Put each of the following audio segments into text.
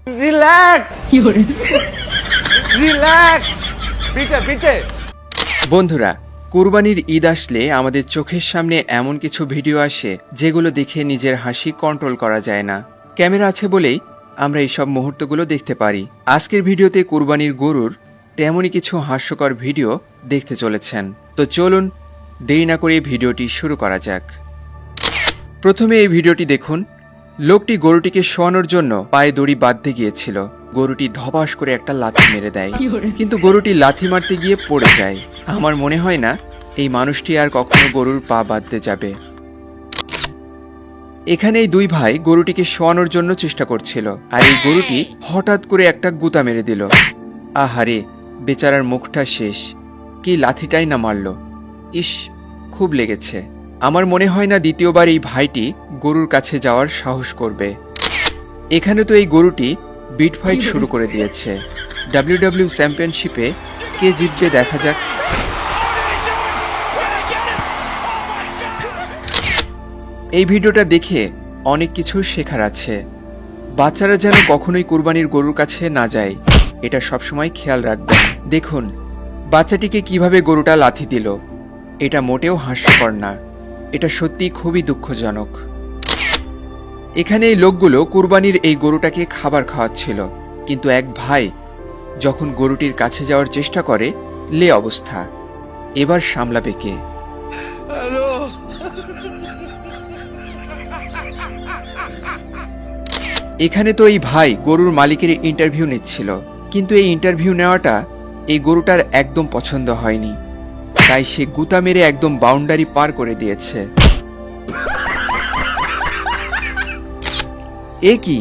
Relax relax পিঠে পিঠে। বন্ধুরা, কুরবানির ঈদ আসলে আমাদের চোখের সামনে এমন কিছু ভিডিও আসে যেগুলো দেখে নিজের হাসি কন্ট্রোল করা যায় না। ক্যামেরা আছে বলেই আমরা এইসব মুহূর্তগুলো দেখতে পারি। আজকের ভিডিওতে কুরবানির গরুর তেমনই কিছু হাস্যকর ভিডিও দেখতে চলেছেন। তো চলুন দেরি না করে ভিডিওটি শুরু করা যাক। প্রথমে এই ভিডিওটি দেখুন। লোকটি গরুটিকে শোয়ানোর জন্য পায়ে দড়ি বাঁধতে গিয়েছিল। গরুটি ধপাস করে একটা লাথি মেরে দেয়, কিন্তু গরুটি লাথি মারতে গিয়ে পড়ে যায়। আমার মনে হয় না এই মানুষটি আর কখনো গরুর পা বাঁধতে যাবে। এখানে এই দুই ভাই গরুটিকে শোয়ানোর জন্য চেষ্টা করছিল, আর এই গরুটি হঠাৎ করে একটা গুতা মেরে দিল। আহারে, বেচারার মুখটা শেষ। কি লাথিটাই না মারল। ইস, খুব লেগেছে। আমার মনে হয় না দ্বিতীয়বার এই ভাইটি গরুর কাছে যাওয়ার সাহস করবে। এখানে তো এই গরুটি বিট ফাইট শুরু করে দিয়েছে। ডাব্লিউডাব্লিউ চ্যাম্পিয়নশিপে কে জিতবে দেখা যাক। এই ভিডিওটা দেখে অনেক কিছু শেখার আছে। বাচ্চারা যেন কখনোই কুরবানির গরুর কাছে না যায়, এটা সবসময় খেয়াল রাখবেন। দেখুন বাচ্চাটিকে কিভাবে গরুটা লাথি দিল। এটা মোটেও হাস্যকর না, এটা সত্যি খুবই দুঃখজনক। এখানে এই লোকগুলো কুরবানির এই গরুটাকে খাবার খাওয়াচ্ছিল, কিন্তু এক ভাই যখন গরুটির কাছে যাওয়ার চেষ্টা করে, লে অবস্থা। এবার সামলাবে কে? এখানে তো এই ভাই গরুর মালিকের ইন্টারভিউ নিচ্ছিল, কিন্তু এই ইন্টারভিউ নেওয়াটা এই গরুটার একদম পছন্দ হয়নি, তাই সে গুতা মেরে একদম বাউন্ডারি পার করে দিয়েছে। এ কি,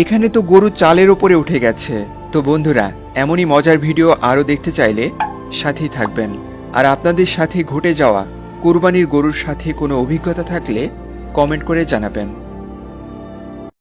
এখানে তো গরু চালের ওপরে উঠে গেছে। তো বন্ধুরা, এমনই মজার ভিডিও আরও দেখতে চাইলে সাথেই থাকবেন। আর আপনাদের সাথে ঘটে যাওয়া কুরবানির গরুর সাথে কোনো অভিজ্ঞতা থাকলে কমেন্ট করে জানাবেন।